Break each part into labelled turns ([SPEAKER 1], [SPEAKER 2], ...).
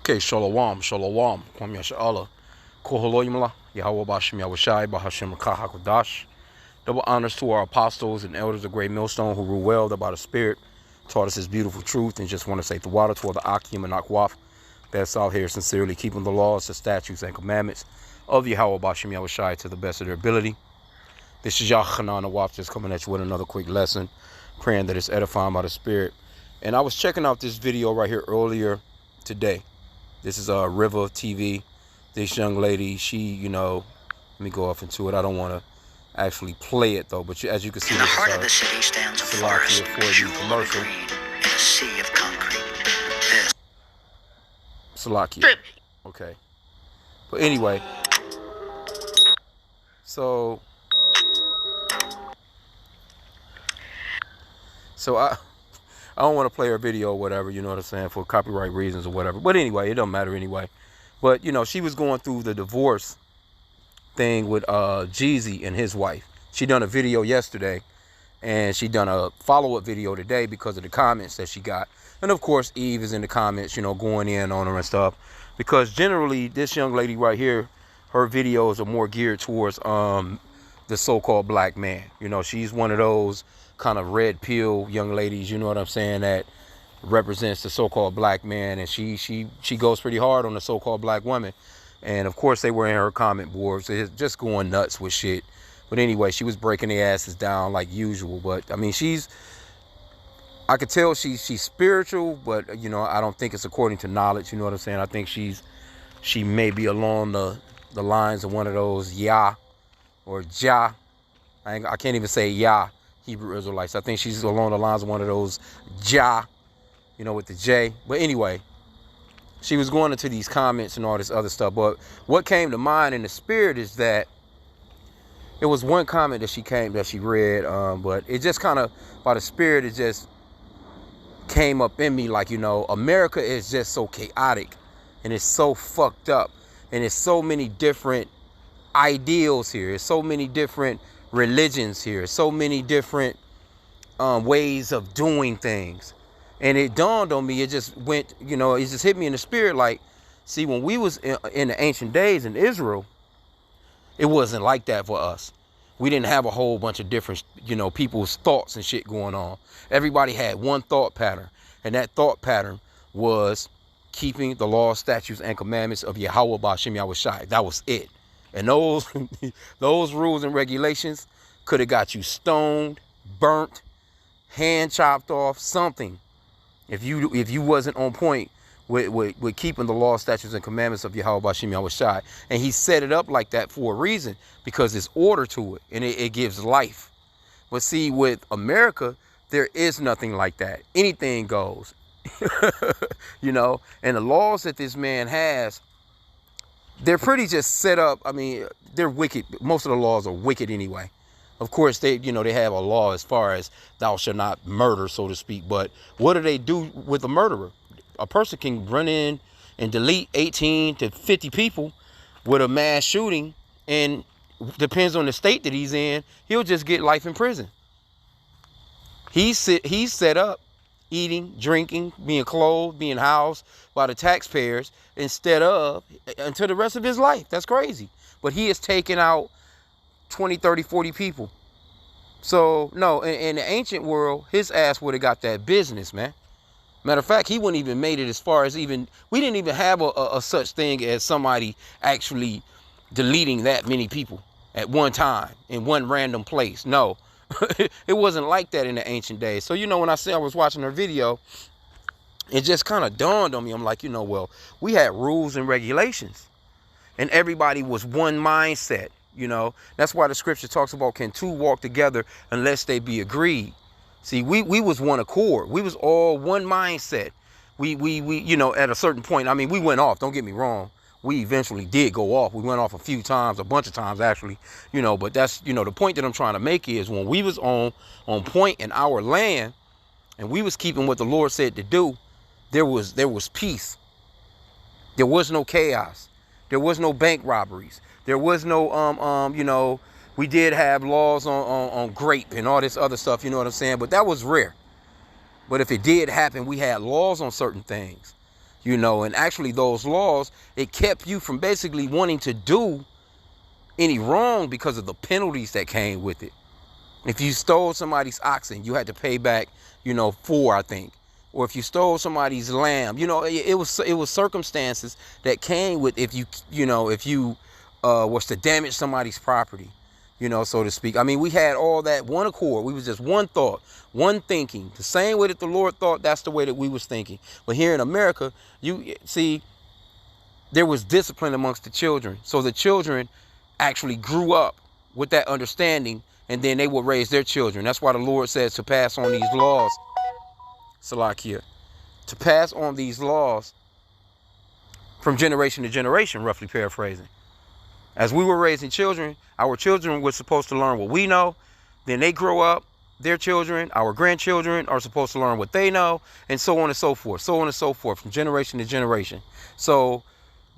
[SPEAKER 1] Okay, shalom, shalom. Kwam Yasha'Allah. Koholoyimla, Yahweh Bashim Yahushai, Bahashim Kahakodash. Double honors to our apostles and elders of Great Millstone who rule well by the Spirit, taught us his beautiful truth, and just want to say the water toward the H.I.M and Akwaf. That's out here sincerely keeping the laws, the statutes, and commandments of Yahweh Bashim Yahushai to the best of their ability. This is Yachanan Awaf just coming at you with another quick lesson, praying that it's edifying by the Spirit. And I was checking out this video right here earlier today. This is River TV. This young lady, she, let me go off into it. I don't want to actually play it though, but as you can see,
[SPEAKER 2] in the heart of the city stands a forest,
[SPEAKER 1] for the commercial.
[SPEAKER 2] Green, and a sea of concrete. This
[SPEAKER 1] Salakia. Okay. But anyway, so I don't want to play her video or whatever, you know what I'm saying, for copyright reasons or whatever. But anyway, it don't matter anyway. But, she was going through the divorce thing with Jeezy and his wife. She done a video yesterday, and she done a follow-up video today because of the comments that she got. And, of course, Eve is in the comments, going in on her and stuff. Because generally, this young lady right here, her videos are more geared towards the so-called black man. She's one of those kind of red pill young ladies, you know what I'm saying, that represents the so-called black man, and she goes pretty hard on the so-called black woman. And of course they were in her comment boards, it's just going nuts with shit. But anyway, she was breaking their asses down like usual. But I mean, I could tell she's spiritual, but I don't think it's according to knowledge, you know what I'm saying. I think she may be along the lines of one of those Yah or Jah. I can't even say Yah Hebrew Israelites. I think she's along the lines of one of those Jah, with the J. But anyway, she was going into these comments and all this other stuff. But what came to mind in the spirit is that it was one comment that she read, but it just kind of, by the spirit, it just came up in me like, America is just so chaotic and it's so fucked up, and it's so many different ideals here. It's so many different religions here, so many different ways of doing things. And it dawned on me, it just went, it just hit me in the spirit like, see, when we was in the ancient days in Israel, it wasn't like that for us. We didn't have a whole bunch of different, people's thoughts and shit going on. Everybody had one thought pattern, and that thought pattern was keeping the laws, statutes, and commandments of Yahweh Bashim Yahushai. That was it. And those rules and regulations could have got you stoned, burnt, hand chopped off, something, if you wasn't on point with keeping the law, statutes, and commandments of Yahweh Bashim Yahushai. And he set it up like that for a reason, because there's order to it, and it gives life. But see, with America, there is nothing like that. Anything goes, and the laws that this man has, they're pretty just set up. I mean, they're wicked. Most of the laws are wicked anyway. Of course, they have a law as far as thou shalt not murder, so to speak. But what do they do with a murderer? A person can run in and delete 18 to 50 people with a mass shooting, and depends on the state that he's in, he'll just get life in prison. He's set up eating, drinking, being clothed, being housed by the taxpayers until the rest of his life. That's crazy. But he has taken out 20, 30, 40 people. So, no, in the ancient world, his ass would have got that business, man. Matter of fact, he wouldn't even made it as far as we didn't even have a such thing as somebody actually deleting that many people at one time in one random place. No. It wasn't like that in the ancient days. So, when I was watching her video, it just kind of dawned on me. I'm like, well, we had rules and regulations, and everybody was one mindset. That's why the scripture talks about, can two walk together unless they be agreed? See, we was one accord. We was all one mindset. We at a certain point, I mean, we went off. Don't get me wrong. We eventually did go off. We went off a few times, a bunch of times actually, but that's, the point that I'm trying to make is when we was on point in our land and we was keeping what the Lord said to do, there was peace. There was no chaos. There was no bank robberies. There was no, we did have laws on grape and all this other stuff, you know what I'm saying? But that was rare. But if it did happen, we had laws on certain things. you know, and actually those laws, it kept you from basically wanting to do any wrong because of the penalties that came with it. If you stole somebody's oxen, you had to pay back, you know, 4, I think. Or if you stole somebody's lamb, you know, it was circumstances that came with if you was to damage somebody's property, you know, so to speak. I mean, we had all that one accord. We was just one thought, one thinking. The same way that the Lord thought, that's the way that we was thinking. But here in America, you see, there was discipline amongst the children. So the children actually grew up with that understanding, and then they would raise their children. That's why the Lord says to pass on these laws, Salakia, to pass on these laws from generation to generation, roughly paraphrasing. As we were raising children, our children were supposed to learn what we know. Then they grow up, their children, our grandchildren are supposed to learn what they know, and so on and so forth, from generation to generation. So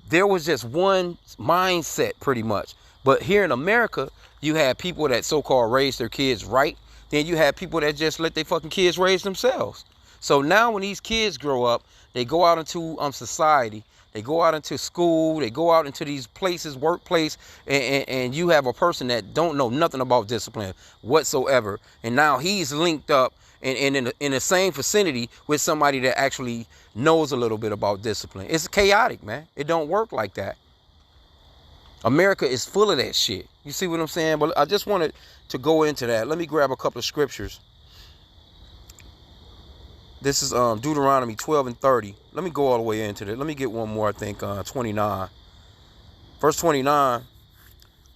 [SPEAKER 1] there was just one mindset pretty much. But here in America, you had people that so-called raise their kids right. Then you have people that just let their fucking kids raise themselves. So now when these kids grow up, they go out into society, they go out into school, they go out into these places, workplace, and you have a person that don't know nothing about discipline whatsoever. And now he's linked up and in the same vicinity with somebody that actually knows a little bit about discipline. It's chaotic, man. It don't work like that. America is full of that shit. You see what I'm saying? But I just wanted to go into that. Let me grab a couple of scriptures. This is Deuteronomy 12 and 30. Let me go all the way into it. Let me get one more, I think, 29. Verse 29,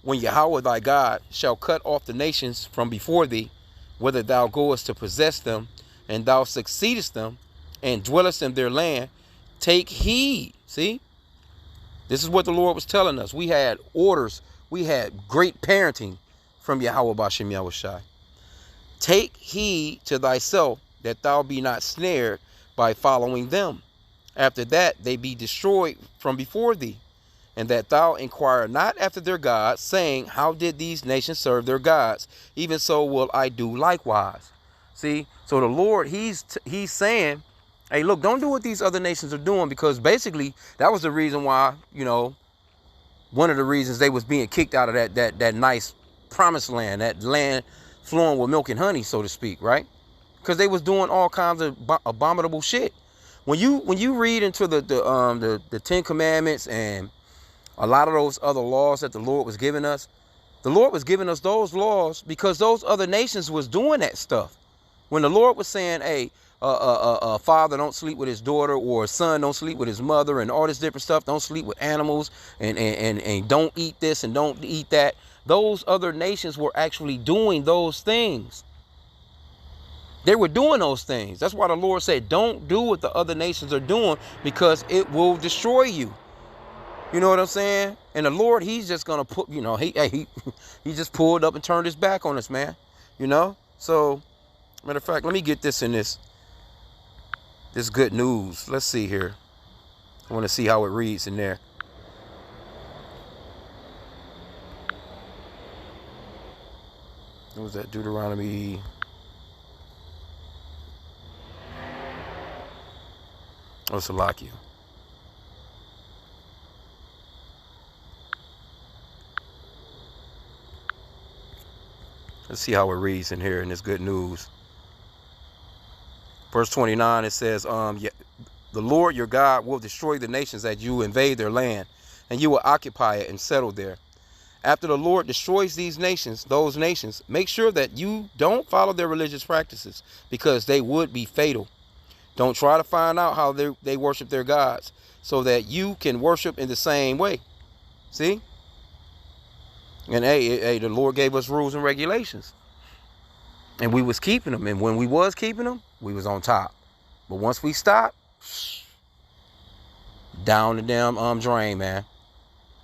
[SPEAKER 1] when Yahweh thy God shall cut off the nations from before thee, whether thou goest to possess them, and thou succeedest them, and dwellest in their land, take heed. See? This is what the Lord was telling us. We had orders. We had great parenting from Yahweh Bashem Yahushai. Take heed to thyself that thou be not snared by following them. After that they be destroyed from before thee, and that thou inquire not after their gods, saying, how did these nations serve their gods? Even so will I do likewise. See, so the Lord, he's saying, hey, look, don't do what these other nations are doing, because basically that was the reason why, you know, one of the reasons they was being kicked out of that nice promised land, that land flowing with milk and honey, so to speak, right? Because they was doing all kinds of abominable shit. When you read into the 10 Commandments and a lot of those other laws that the Lord was giving us those laws because those other nations was doing that stuff. When the Lord was saying, hey, a father don't sleep with his daughter, or a son don't sleep with his mother, and all this different stuff, don't sleep with animals, and don't eat this and don't eat that, those other nations were actually doing those things. They were doing those things. That's why the Lord said, don't do what the other nations are doing, because it will destroy you. You know what I'm saying? And the Lord, he's just going to put, you know, he just pulled up and turned his back on us, man. You know? So, matter of fact, let me get this in this good news. Let's see here. I want to see how it reads in there. What was that? Deuteronomy. Oh, Salakia. Let's see how it reads in here in this good news. Verse 29, it says, the Lord your God will destroy the nations that you invade their land, and you will occupy it and settle there. After the Lord destroys these nations, those nations, make sure that you don't follow their religious practices, because they would be fatal. Don't try to find out how they worship their gods, so that you can worship in the same way. See? And hey, the Lord gave us rules and regulations, and we was keeping them. And when we was keeping them, we was on top. But once we stopped, down the damn drain, man.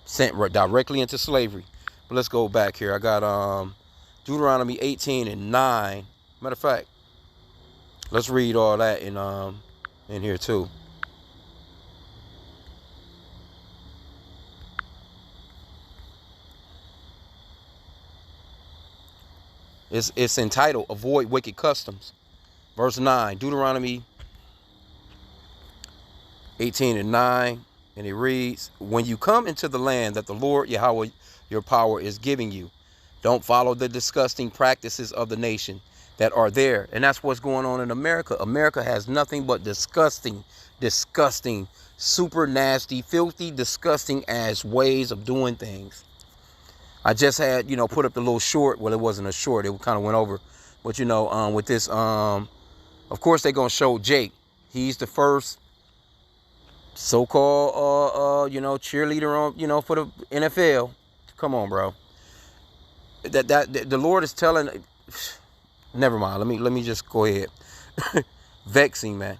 [SPEAKER 1] Sent directly into slavery. But let's go back here. I got Deuteronomy 18 and 9. Matter of fact, let's read all that in here too. It's entitled Avoid Wicked Customs. Verse 9, Deuteronomy 18 and 9. And it reads, when you come into the land that the Lord Yahweh your power is giving you, don't follow the disgusting practices of the nation that are there. And that's what's going on in America. America has nothing but disgusting, super nasty, filthy, disgusting ass ways of doing things. I just had, put up the little short. Well, it wasn't a short. It kind of went over. But, with this, of course, they're going to show Jake. He's the first so-called, cheerleader on, for the NFL. Come on, bro. That the Lord is telling. Never mind. Let me just go ahead. Vexing, man.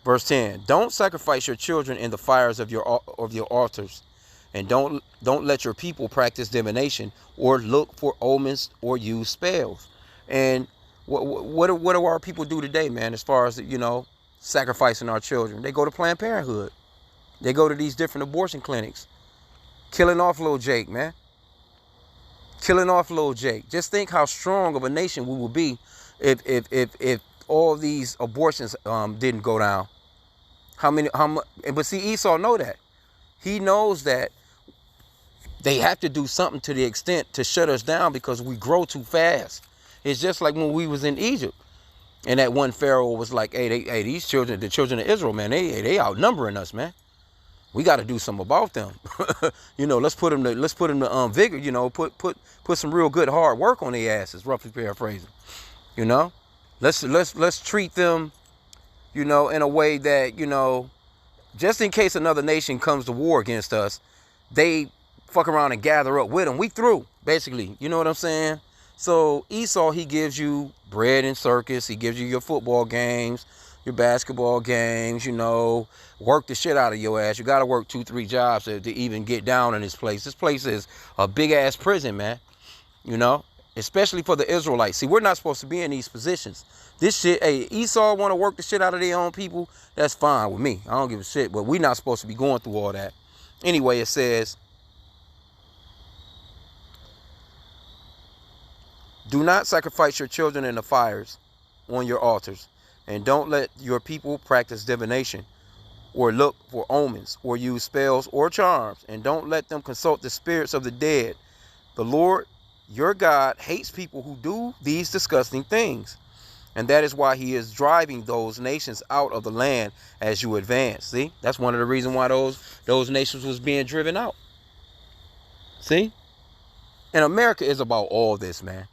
[SPEAKER 1] Verse 10. Don't sacrifice your children in the fires of your altars, and don't let your people practice divination or look for omens or use spells. And what do our people do today, man? As far as sacrificing our children, they go to Planned Parenthood. They go to these different abortion clinics, killing off little Jake, man. Killing off little Jake. Just think how strong of a nation we would be if all these abortions didn't go down. But see, Esau know that. He knows that they have to do something to the extent to shut us down because we grow too fast. It's just like when we was in Egypt, and that one Pharaoh was like, "Hey, these children, the children of Israel, man, they outnumbering us, man. We got to do something about them. Let's put them to vigor. Put some real good hard work on their asses. Roughly paraphrasing. Let's treat them, in a way that just in case another nation comes to war against us, they fuck around and gather up with them. We through, basically. You know what I'm saying? So Esau, he gives you bread and circus. He gives you your football games, your basketball games, work the shit out of your ass. You got to work 2-3 jobs to even get down in this place. This place is a big ass prison, man. Especially for the Israelites. See, we're not supposed to be in these positions. This shit, hey, Esau want to work the shit out of their own people. That's fine with me. I don't give a shit, but we're not supposed to be going through all that. Anyway, it says, do not sacrifice your children in the fires on your altars, and don't let your people practice divination or look for omens or use spells or charms, and don't let them consult the spirits of the dead. The Lord, your God, hates people who do these disgusting things, and that is why he is driving those nations out of the land as you advance. See, that's one of the reasons why those nations was being driven out. See, and America is about all this, man.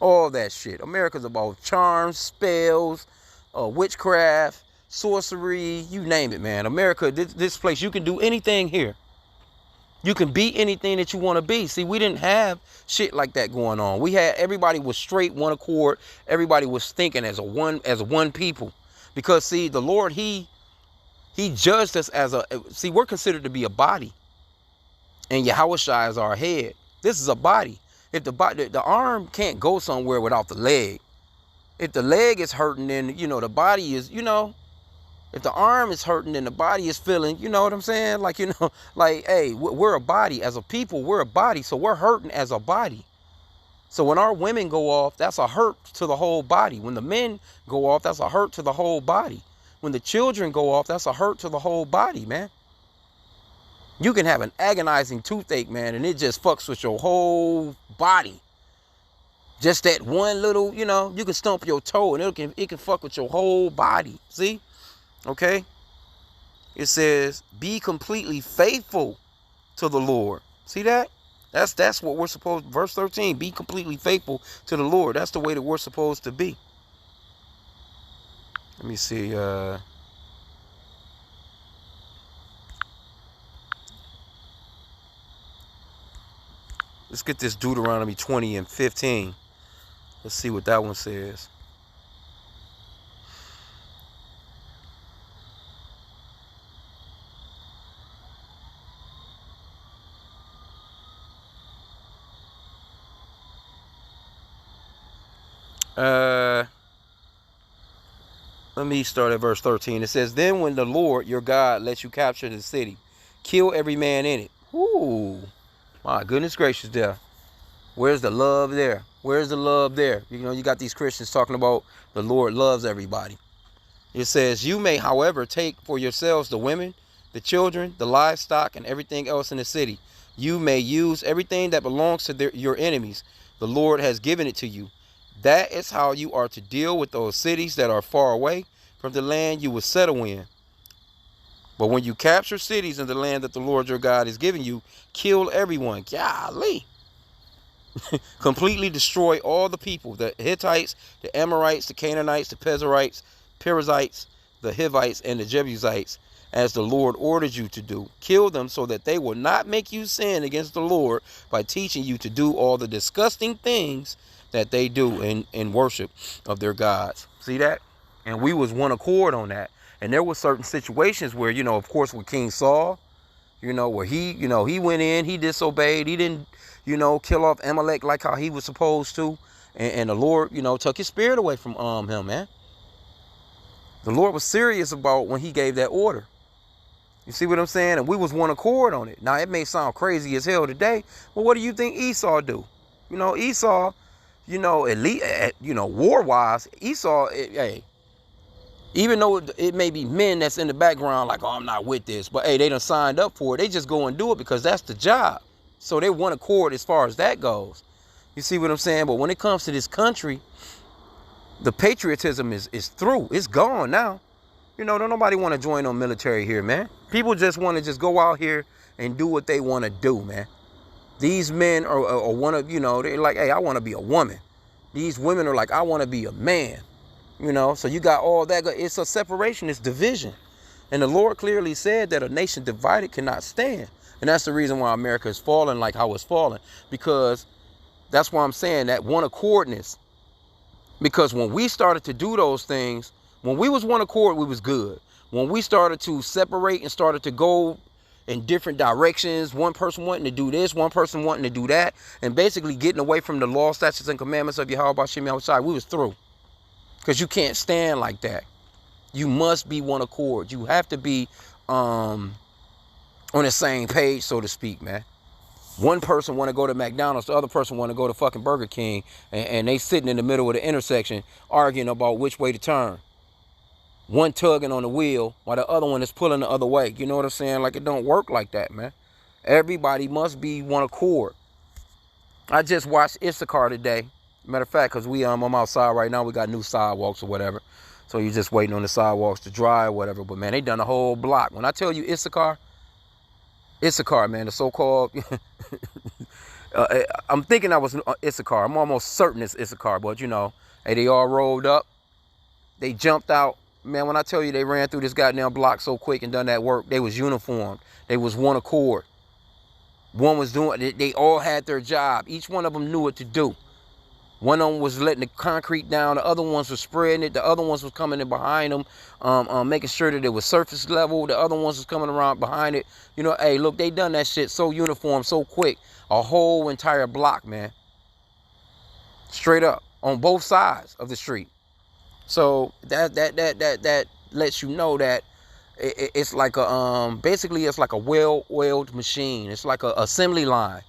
[SPEAKER 1] All that shit. America's about charms, spells, witchcraft, sorcery, you name it, man. America, this place, you can do anything here. You can be anything that you want to be. See, we didn't have shit like that going on. Everybody was straight, one accord. Everybody was thinking as one people. Because see, the Lord, he judged us we're considered to be a body. And Yahushua is our head. This is a body. If the arm can't go somewhere without the leg. If the leg is hurting, then, the body is, if the arm is hurting, then the body is feeling, you know what I'm saying? Hey, we're a body. As a people, we're a body. So we're hurting as a body. So when our women go off, that's a hurt to the whole body. When the men go off, that's a hurt to the whole body. When the children go off, that's a hurt to the whole body, man. You can have an agonizing toothache, man, and it just fucks with your whole body. Just that one little, you can stump your toe and it can fuck with your whole body. See? Okay? It says, be completely faithful to the Lord. See that? That's what we're supposed, verse 13, be completely faithful to the Lord. That's the way that we're supposed to be. Let me see, let's get this Deuteronomy 20 and 15. Let's see what that one says. Let me start at verse 13. It says, then when the Lord your God lets you capture the city, kill every man in it. Ooh, my goodness gracious there. Where's the love there? Where's the love there? You got these Christians talking about the Lord loves everybody. It says, you may, however, take for yourselves the women, the children, the livestock, and everything else in the city. You may use everything that belongs to your enemies. The Lord has given it to you. That is how you are to deal with those cities that are far away from the land you will settle in. But when you capture cities in the land that the Lord your God is giving you, kill everyone. Golly. Completely destroy all the people, the Hittites, the Amorites, the Canaanites, the Perizzites, the Hivites, and the Jebusites, as the Lord ordered you to do. Kill them so that they will not make you sin against the Lord by teaching you to do all the disgusting things that they do in worship of their gods. See that? And we was one accord on that. And there were certain situations where, of course, with King Saul, where he went in, he disobeyed, he didn't, kill off Amalek like how he was supposed to. And the Lord, took his spirit away from him, man. The Lord was serious about when he gave that order. You see what I'm saying? And we was one accord on it. Now, it may sound crazy as hell today, but what do you think Esau do? Esau, at least, war-wise, Esau, hey, even though it may be men that's in the background like, oh, I'm not with this, but hey, they done signed up for it. They just go and do it because that's the job. So they one accord as far as that goes. You see what I'm saying? But when it comes to this country, the patriotism is through. It's gone now. Don't nobody want to join on military here, man. People just want to just go out here and do what they want to do, man. These men are want to, they're like, hey, I want to be a woman. These women are like, I want to be a man. So you got all that. It's a separation. It's division. And the Lord clearly said that a nation divided cannot stand. And that's the reason why America is falling like how it's falling. Because that's why I'm saying that one accordness. Because when we started to do those things, when we was one accord, we was good. When we started to separate and started to go in different directions, one person wanting to do this, one person wanting to do that, and basically getting away from the law, statutes, and commandments of Yahweh Shem Yahushai, we was through. Because you can't stand like that. You must be one accord. You have to be on the same page, so to speak, man. One person want to go to McDonald's, the other person want to go to fucking Burger King, and they sitting in the middle of the intersection arguing about which way to turn. One tugging on the wheel while the other one is pulling the other way. You know what I'm saying? Like, it don't work like that, man. Everybody must be one accord. I just watched Issachar today. Matter of fact, because I'm outside right now, we got new sidewalks or whatever. So you're just waiting on the sidewalks to dry or whatever. But, man, they done a whole block. When I tell you Issachar, man, the so-called... I'm thinking I was Issachar. I'm almost certain it's Issachar. But, hey, they all rolled up. They jumped out. Man, when I tell you they ran through this goddamn block so quick and done that work, they was uniformed. They was one accord. One was doing... They all had their job. Each one of them knew what to do. One of them was letting the concrete down. The other ones were spreading it. The other ones was coming in behind them, making sure that it was surface level. The other ones was coming around behind it. Hey, look, they done that shit so uniform, so quick. A whole entire block, man. Straight up on both sides of the street. So that lets you know that it's like basically it's like a well-oiled machine. It's like a assembly line.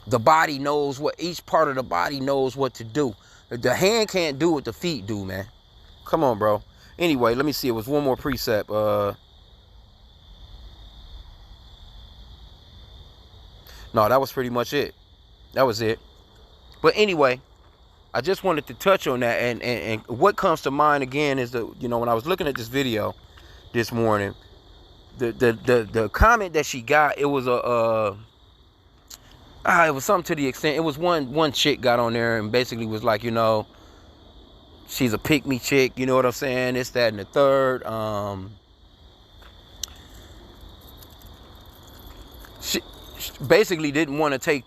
[SPEAKER 1] The body knows each part of the body knows what to do. The hand can't do what the feet do, man. Come on, bro. Anyway, let me see. It was one more precept. No, that was pretty much it. That was it. But anyway, I just wanted to touch on that. And what comes to mind again is when I was looking at this video this morning, the comment that she got, it was it was something to the extent, it was one chick got on there and basically was like, she's a pick-me chick, you know what I'm saying? It's that and the third. She basically didn't want to take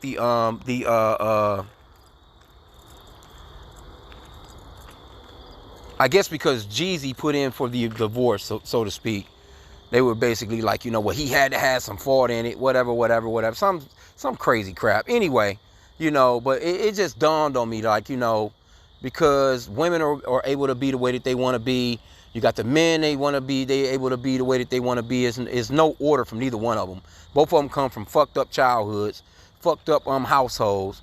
[SPEAKER 1] I guess because Jeezy put in for the divorce, so to speak. They were basically like, he had to have some fault in it, whatever. Some crazy crap. Anyway, but it just dawned on me, like, because women are able to be the way that they want to be. You got the men, they able to be the way that they want to be. It's no order from neither one of them. Both of them come from fucked up childhoods, fucked up households.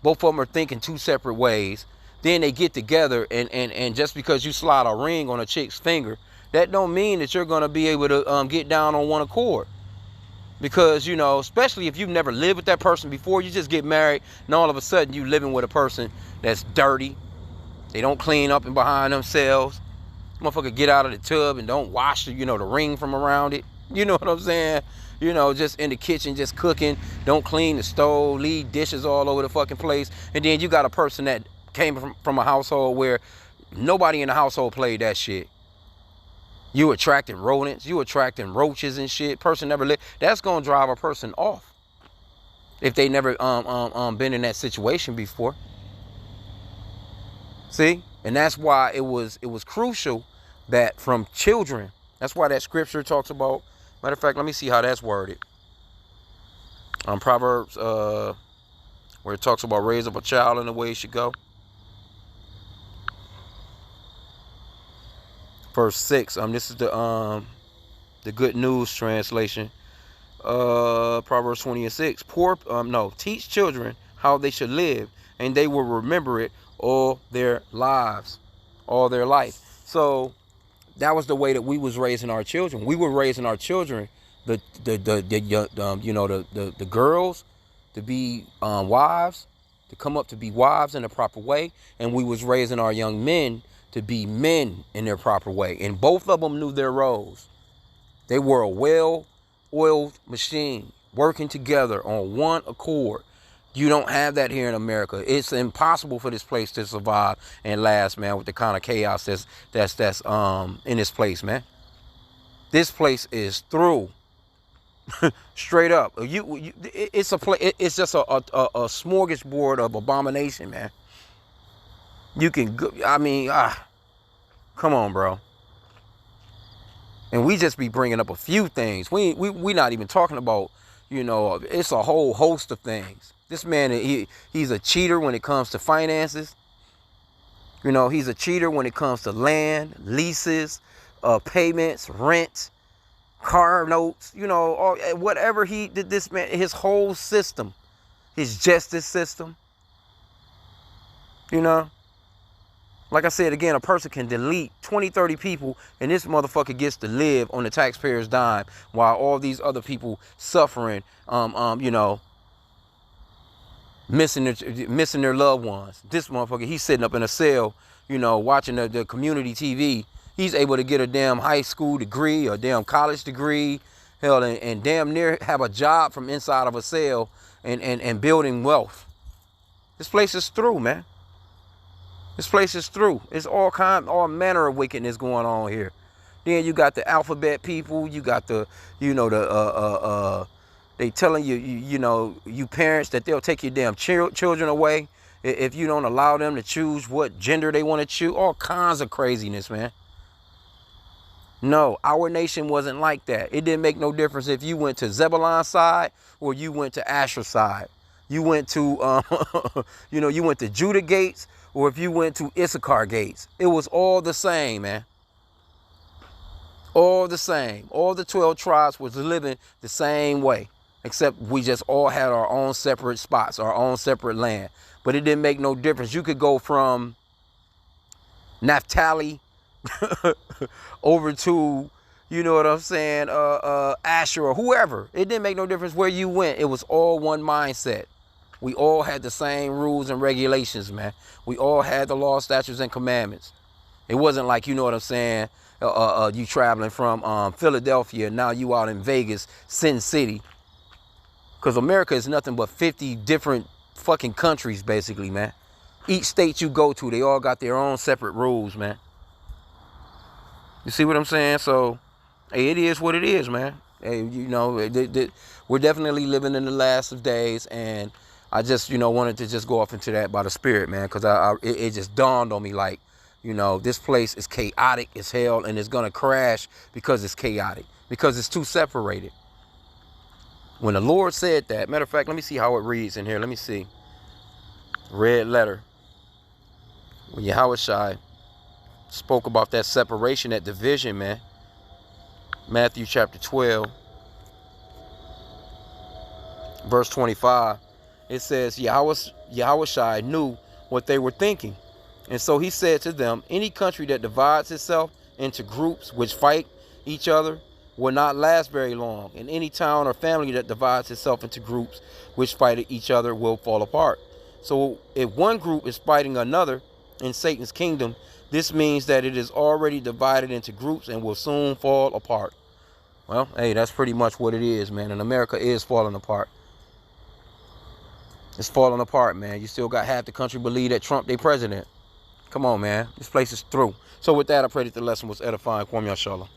[SPEAKER 1] Both of them are thinking two separate ways. then they get together, and just because you slide a ring on a chick's finger, that don't mean that you're going to be able to get down on one accord. Because, you know, especially if you've never lived with that person before, you just get married, and all of a sudden you living with a person that's dirty. They don't clean up and behind themselves. Motherfucker get out of the tub and don't wash, the ring from around it. You know what I'm saying? You know, just in the kitchen, just cooking. Don't clean the stove, leave dishes all over the fucking place. And then you got a person that came from a household where nobody in the household played that shit. You attracting rodents, you attracting roaches and shit. Person never lived. That's gonna drive a person off if they never been in that situation before. See, and that's why it was crucial that from children. That's why that scripture talks about. Matter of fact, let me see how that's worded. Proverbs, where it talks about raise up a child in the way he should go. Verse 6. This is the Good News translation. Proverbs 20:6. Teach children how they should live, and they will remember it all their lives, all their life. So that was the way that we was raising our children. We were raising our children, the girls, to be wives, to come up to be wives in a proper way, and we was raising our young men to be men in their proper way. And both of them knew their roles. They were a well-oiled machine working together on one accord. You don't have that here in America. It's impossible for this place to survive and last, man, with the kind of chaos that's in this place, man. This place is through. Straight up. It's just a smorgasbord of abomination, man. You can, come on, bro. And we just be bringing up a few things. We not even talking about, it's a whole host of things. This man, he's a cheater when it comes to finances. He's a cheater when it comes to land, leases, payments, rent, car notes, whatever he did. This man, his whole system, his justice system, like I said again, a person can delete 20, 30 people, and this motherfucker gets to live on the taxpayer's dime while all these other people suffering, missing their loved ones. This motherfucker, he's sitting up in a cell, watching the community TV. He's able to get a damn high school degree or a damn college degree, hell, and damn near have a job from inside of a cell and building wealth. This place is through, man. This place is through. It's all manner of wickedness going on here. Then you got the alphabet people. You got the, they telling you parents that they'll take your damn children away if you don't allow them to choose what gender they want to choose. All kinds of craziness, man. No, our nation wasn't like that. It didn't make no difference if you went to Zebulon's side or you went to Asher's side. You went to, you went to Judah gates, or if you went to Issachar gates. It was all the same, man. All the same. All the 12 tribes was living the same way, except we just all had our own separate spots, our own separate land. But it didn't make no difference. You could go from Naphtali over to, Asher or whoever. It didn't make no difference where you went. It was all one mindset. We all had the same rules and regulations, man. We all had the law, statutes, and commandments. It wasn't like, you traveling from Philadelphia, now you out in Vegas, Sin City. Because America is nothing but 50 different fucking countries, basically, man. Each state you go to, they all got their own separate rules, man. You see what I'm saying? So, hey, it is what it is, man. Hey, we're definitely living in the last of days, and I just, wanted to just go off into that by the Spirit, man, because it just dawned on me like, this place is chaotic as hell, and it's going to crash because it's chaotic, because it's too separated. When the Lord said that, matter of fact, let me see how it reads in here. Let me see. Red letter. When Yahushua spoke about that separation, that division, man. Matthew chapter 12, verse 25. It says Yahushua knew what they were thinking. And so he said to them, any country that divides itself into groups which fight each other will not last very long. And any town or family that divides itself into groups which fight each other will fall apart. So if one group is fighting another in Satan's kingdom, this means that it is already divided into groups and will soon fall apart. Well, hey, that's pretty much what it is, man. And America is falling apart. It's falling apart, man. You still got half the country believe that Trump their president. Come on, man. This place is through. So with that, I pray that the lesson was edifying. Kwam Yashala.